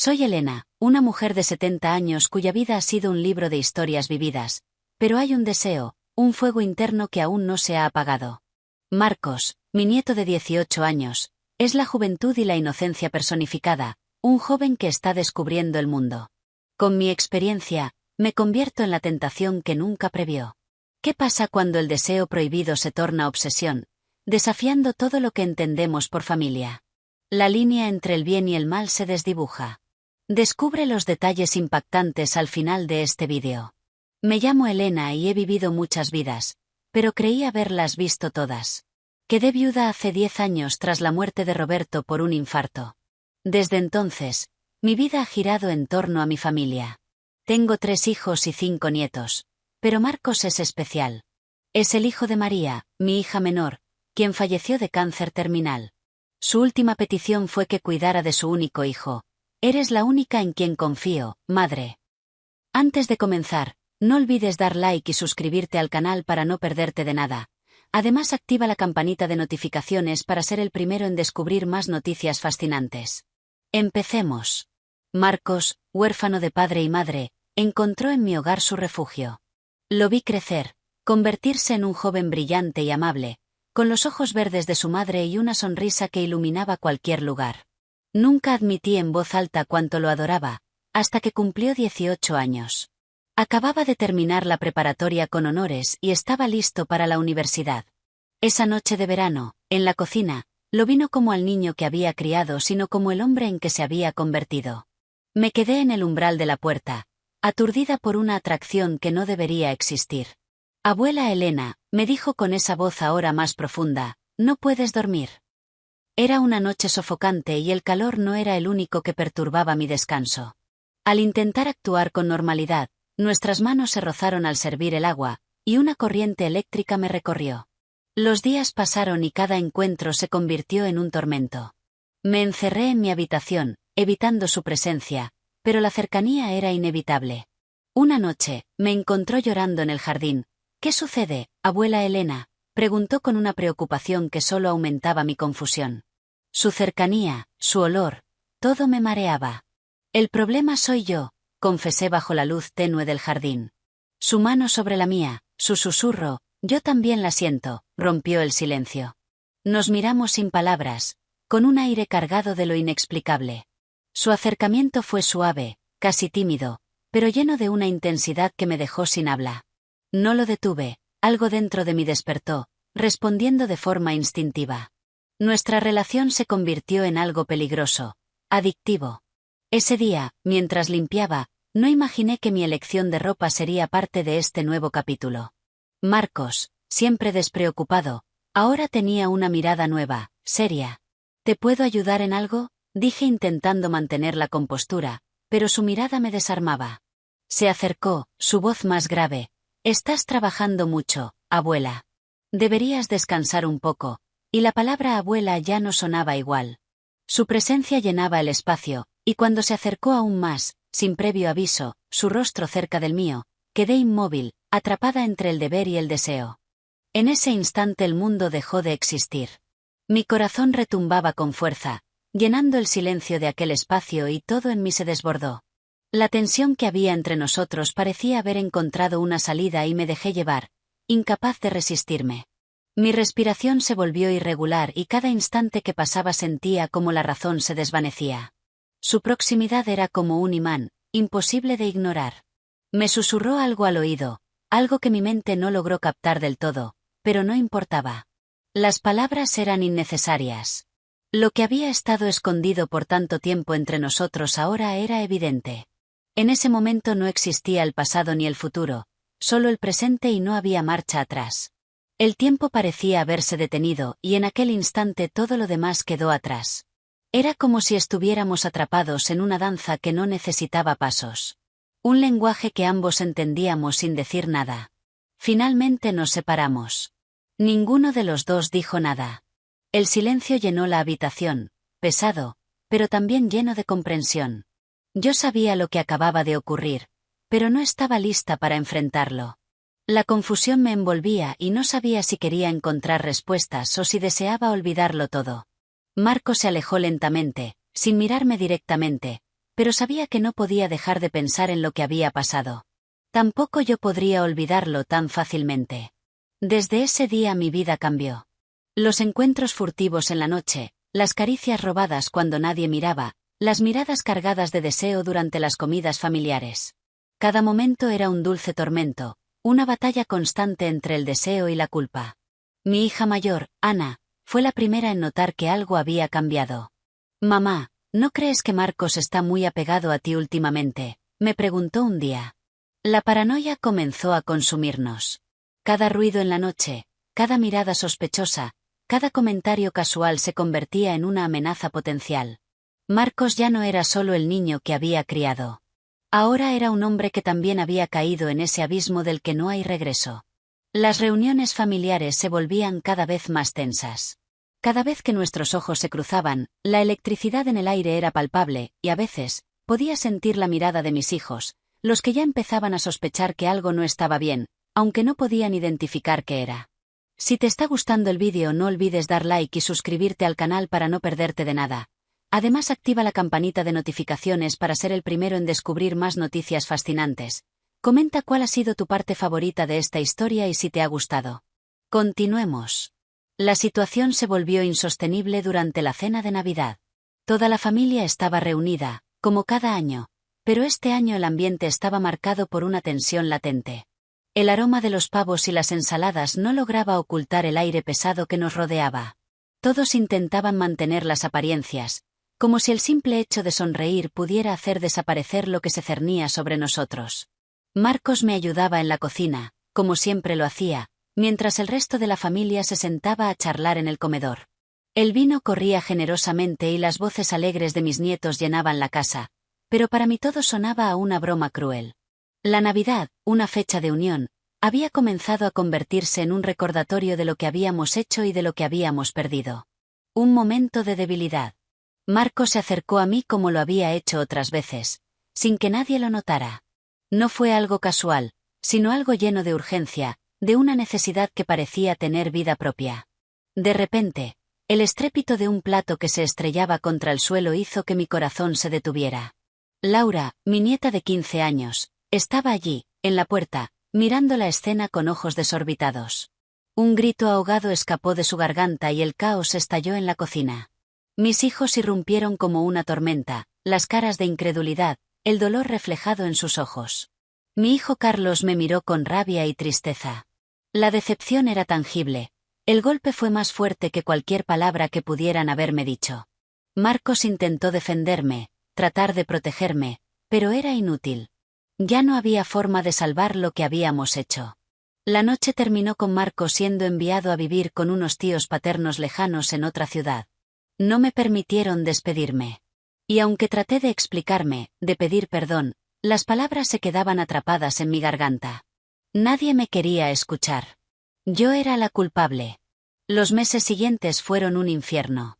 Soy Elena, una mujer de 70 años cuya vida ha sido un libro de historias vividas, pero hay un deseo, un fuego interno que aún no se ha apagado. Marcos, mi nieto de 18 años, es la juventud y la inocencia personificada, un joven que está descubriendo el mundo. Con mi experiencia, me convierto en la tentación que nunca previó. ¿Qué pasa cuando el deseo prohibido se torna obsesión, desafiando todo lo que entendemos por familia? La línea entre el bien y el mal se desdibuja. Descubre los detalles impactantes al final de este vídeo. Me llamo Elena y he vivido muchas vidas, pero creí haberlas visto todas. Quedé viuda hace 10 años tras la muerte de Roberto por un infarto. Desde entonces, mi vida ha girado en torno a mi familia. Tengo 3 hijos y 5 nietos, pero Marcos es especial. Es el hijo de María, mi hija menor, quien falleció de cáncer terminal. Su última petición fue que cuidara de su único hijo. Eres la única en quien confío, madre. Antes de comenzar, no olvides dar like y suscribirte al canal para no perderte de nada. Además, activa la campanita de notificaciones para ser el primero en descubrir más noticias fascinantes. Empecemos. Marcos, huérfano de padre y madre, encontró en mi hogar su refugio. Lo vi crecer, convertirse en un joven brillante y amable, con los ojos verdes de su madre y una sonrisa que iluminaba cualquier lugar. Nunca admití en voz alta cuánto lo adoraba, hasta que cumplió 18 años. Acababa de terminar la preparatoria con honores y estaba listo para la universidad. Esa noche de verano, en la cocina, lo vi no como al niño que había criado, sino como el hombre en que se había convertido. Me quedé en el umbral de la puerta, aturdida por una atracción que no debería existir. Abuela Elena, me dijo con esa voz ahora más profunda, ¿no puedes dormir? Era una noche sofocante y el calor no era el único que perturbaba mi descanso. Al intentar actuar con normalidad, nuestras manos se rozaron al servir el agua, y una corriente eléctrica me recorrió. Los días pasaron y cada encuentro se convirtió en un tormento. Me encerré en mi habitación, evitando su presencia, pero la cercanía era inevitable. Una noche, me encontró llorando en el jardín. ¿Qué sucede, abuela Elena?, preguntó con una preocupación que solo aumentaba mi confusión. Su cercanía, su olor, todo me mareaba. El problema soy yo, confesé bajo la luz tenue del jardín. Su mano sobre la mía, su susurro, yo también la siento, rompió el silencio. Nos miramos sin palabras, con un aire cargado de lo inexplicable. Su acercamiento fue suave, casi tímido, pero lleno de una intensidad que me dejó sin habla. No lo detuve. Algo dentro de mí despertó, respondiendo de forma instintiva. Nuestra relación se convirtió en algo peligroso, adictivo. Ese día, mientras limpiaba, no imaginé que mi elección de ropa sería parte de este nuevo capítulo. Marcos, siempre despreocupado, ahora tenía una mirada nueva, seria. ¿Te puedo ayudar en algo?, dije intentando mantener la compostura, pero su mirada me desarmaba. Se acercó, su voz más grave. Estás trabajando mucho, abuela. Deberías descansar un poco, y la palabra abuela ya no sonaba igual. Su presencia llenaba el espacio, y cuando se acercó aún más, sin previo aviso, su rostro cerca del mío, quedé inmóvil, atrapada entre el deber y el deseo. En ese instante el mundo dejó de existir. Mi corazón retumbaba con fuerza, llenando el silencio de aquel espacio y todo en mí se desbordó. La tensión que había entre nosotros parecía haber encontrado una salida y me dejé llevar, incapaz de resistirme. Mi respiración se volvió irregular y cada instante que pasaba sentía como la razón se desvanecía. Su proximidad era como un imán, imposible de ignorar. Me susurró algo al oído, algo que mi mente no logró captar del todo, pero no importaba. Las palabras eran innecesarias. Lo que había estado escondido por tanto tiempo entre nosotros ahora era evidente. En ese momento no existía el pasado ni el futuro, solo el presente y no había marcha atrás. El tiempo parecía haberse detenido y en aquel instante todo lo demás quedó atrás. Era como si estuviéramos atrapados en una danza que no necesitaba pasos. Un lenguaje que ambos entendíamos sin decir nada. Finalmente nos separamos. Ninguno de los dos dijo nada. El silencio llenó la habitación, pesado, pero también lleno de comprensión. Yo sabía lo que acababa de ocurrir, pero no estaba lista para enfrentarlo. La confusión me envolvía y no sabía si quería encontrar respuestas o si deseaba olvidarlo todo. Marco se alejó lentamente, sin mirarme directamente, pero sabía que no podía dejar de pensar en lo que había pasado. Tampoco yo podría olvidarlo tan fácilmente. Desde ese día mi vida cambió. Los encuentros furtivos en la noche, las caricias robadas cuando nadie miraba, las miradas cargadas de deseo durante las comidas familiares. Cada momento era un dulce tormento, una batalla constante entre el deseo y la culpa. Mi hija mayor, Ana, fue la primera en notar que algo había cambiado. «Mamá, ¿no crees que Marcos está muy apegado a ti últimamente?», me preguntó un día. La paranoia comenzó a consumirnos. Cada ruido en la noche, cada mirada sospechosa, cada comentario casual se convertía en una amenaza potencial. Marcos ya no era solo el niño que había criado. Ahora era un hombre que también había caído en ese abismo del que no hay regreso. Las reuniones familiares se volvían cada vez más tensas. Cada vez que nuestros ojos se cruzaban, la electricidad en el aire era palpable, y a veces, podía sentir la mirada de mis hijos, los que ya empezaban a sospechar que algo no estaba bien, aunque no podían identificar qué era. Si te está gustando el vídeo, no olvides dar like y suscribirte al canal para no perderte de nada. Además, activa la campanita de notificaciones para ser el primero en descubrir más noticias fascinantes. Comenta cuál ha sido tu parte favorita de esta historia y si te ha gustado. Continuemos. La situación se volvió insostenible durante la cena de Navidad. Toda la familia estaba reunida, como cada año, pero este año el ambiente estaba marcado por una tensión latente. El aroma de los pavos y las ensaladas no lograba ocultar el aire pesado que nos rodeaba. Todos intentaban mantener las apariencias, como si el simple hecho de sonreír pudiera hacer desaparecer lo que se cernía sobre nosotros. Marcos me ayudaba en la cocina, como siempre lo hacía, mientras el resto de la familia se sentaba a charlar en el comedor. El vino corría generosamente y las voces alegres de mis nietos llenaban la casa, pero para mí todo sonaba a una broma cruel. La Navidad, una fecha de unión, había comenzado a convertirse en un recordatorio de lo que habíamos hecho y de lo que habíamos perdido. Un momento de debilidad. Marcos se acercó a mí como lo había hecho otras veces, sin que nadie lo notara. No fue algo casual, sino algo lleno de urgencia, de una necesidad que parecía tener vida propia. De repente, el estrépito de un plato que se estrellaba contra el suelo hizo que mi corazón se detuviera. Laura, mi nieta de 15 años, estaba allí, en la puerta, mirando la escena con ojos desorbitados. Un grito ahogado escapó de su garganta y el caos estalló en la cocina. Mis hijos irrumpieron como una tormenta, las caras de incredulidad, el dolor reflejado en sus ojos. Mi hijo Carlos me miró con rabia y tristeza. La decepción era tangible. El golpe fue más fuerte que cualquier palabra que pudieran haberme dicho. Marcos intentó defenderme, tratar de protegerme, pero era inútil. Ya no había forma de salvar lo que habíamos hecho. La noche terminó con Marcos siendo enviado a vivir con unos tíos paternos lejanos en otra ciudad. No me permitieron despedirme. Y aunque traté de explicarme, de pedir perdón, las palabras se quedaban atrapadas en mi garganta. Nadie me quería escuchar. Yo era la culpable. Los meses siguientes fueron un infierno.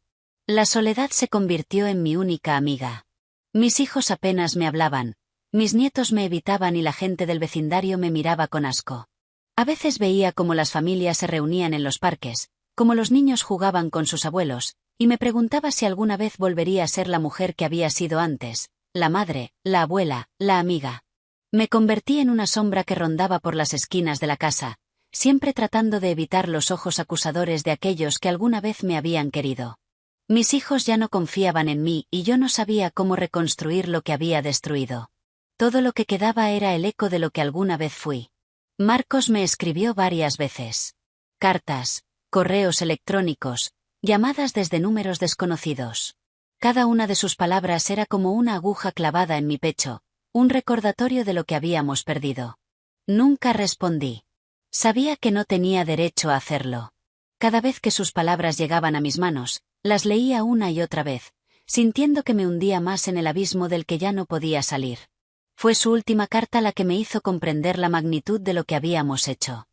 La soledad se convirtió en mi única amiga. Mis hijos apenas me hablaban. Mis nietos me evitaban y la gente del vecindario me miraba con asco. A veces veía cómo las familias se reunían en los parques, cómo los niños jugaban con sus abuelos, y me preguntaba si alguna vez volvería a ser la mujer que había sido antes, la madre, la abuela, la amiga. Me convertí en una sombra que rondaba por las esquinas de la casa, siempre tratando de evitar los ojos acusadores de aquellos que alguna vez me habían querido. Mis hijos ya no confiaban en mí y yo no sabía cómo reconstruir lo que había destruido. Todo lo que quedaba era el eco de lo que alguna vez fui. Marcos me escribió varias veces. Cartas, correos electrónicos, llamadas desde números desconocidos. Cada una de sus palabras era como una aguja clavada en mi pecho, un recordatorio de lo que habíamos perdido. Nunca respondí. Sabía que no tenía derecho a hacerlo. Cada vez que sus palabras llegaban a mis manos, las leía una y otra vez, sintiendo que me hundía más en el abismo del que ya no podía salir. Fue su última carta la que me hizo comprender la magnitud de lo que habíamos hecho.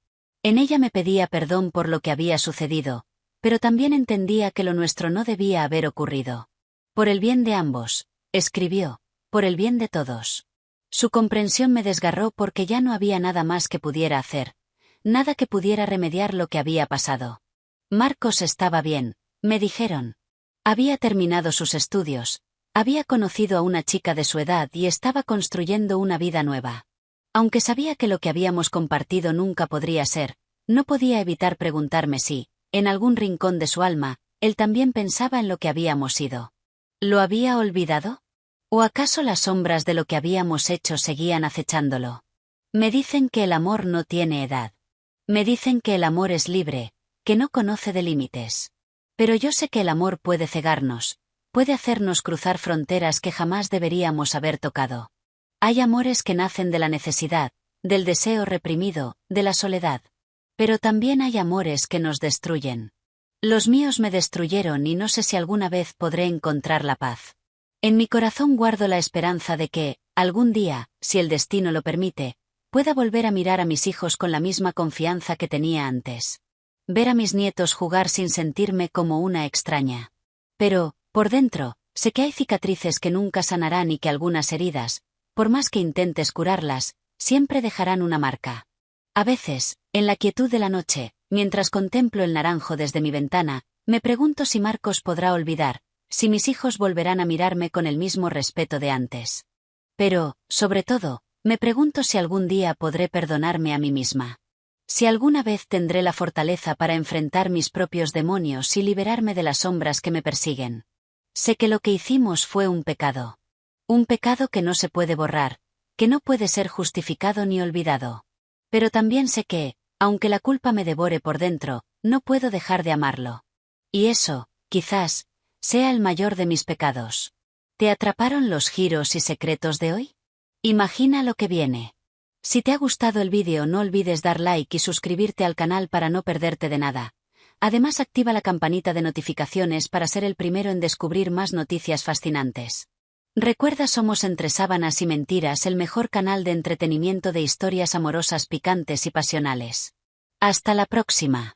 En ella me pedía perdón por lo que había sucedido, pero también entendía que lo nuestro no debía haber ocurrido. Por el bien de ambos, escribió, por el bien de todos. Su comprensión me desgarró porque ya no había nada más que pudiera hacer, nada que pudiera remediar lo que había pasado. Marcos estaba bien, me dijeron. Había terminado sus estudios, Había conocido a una chica de su edad y estaba construyendo una vida nueva. Aunque sabía que lo que habíamos compartido nunca podría ser, no podía evitar preguntarme si, en algún rincón de su alma, él también pensaba en lo que habíamos sido. ¿Lo había olvidado? ¿O acaso las sombras de lo que habíamos hecho seguían acechándolo? Me dicen que el amor no tiene edad. Me dicen que el amor es libre, que no conoce de límites. Pero yo sé que el amor puede cegarnos, puede hacernos cruzar fronteras que jamás deberíamos haber tocado. Hay amores que nacen de la necesidad, del deseo reprimido, de la soledad. Pero también hay amores que nos destruyen. Los míos me destruyeron y no sé si alguna vez podré encontrar la paz. En mi corazón guardo la esperanza de que, algún día, si el destino lo permite, pueda volver a mirar a mis hijos con la misma confianza que tenía antes. Ver a mis nietos jugar sin sentirme como una extraña. Pero, por dentro, sé que hay cicatrices que nunca sanarán y que algunas heridas, por más que intentes curarlas, siempre dejarán una marca. A veces, en la quietud de la noche, mientras contemplo el naranjo desde mi ventana, me pregunto si Marcos podrá olvidar, si mis hijos volverán a mirarme con el mismo respeto de antes. Pero, sobre todo, me pregunto si algún día podré perdonarme a mí misma. Si alguna vez tendré la fortaleza para enfrentar mis propios demonios y liberarme de las sombras que me persiguen. Sé que lo que hicimos fue un pecado. Un pecado que no se puede borrar, que no puede ser justificado ni olvidado. Pero también sé que, aunque la culpa me devore por dentro, no puedo dejar de amarlo. Y eso, quizás, sea el mayor de mis pecados. ¿Te atraparon los giros y secretos de hoy? Imagina lo que viene. Si te ha gustado el vídeo no olvides dar like y suscribirte al canal para no perderte de nada. Además activa la campanita de notificaciones para ser el primero en descubrir más noticias fascinantes. Recuerda, somos Entre Sábanas y Mentiras, el mejor canal de entretenimiento de historias amorosas picantes y pasionales. Hasta la próxima.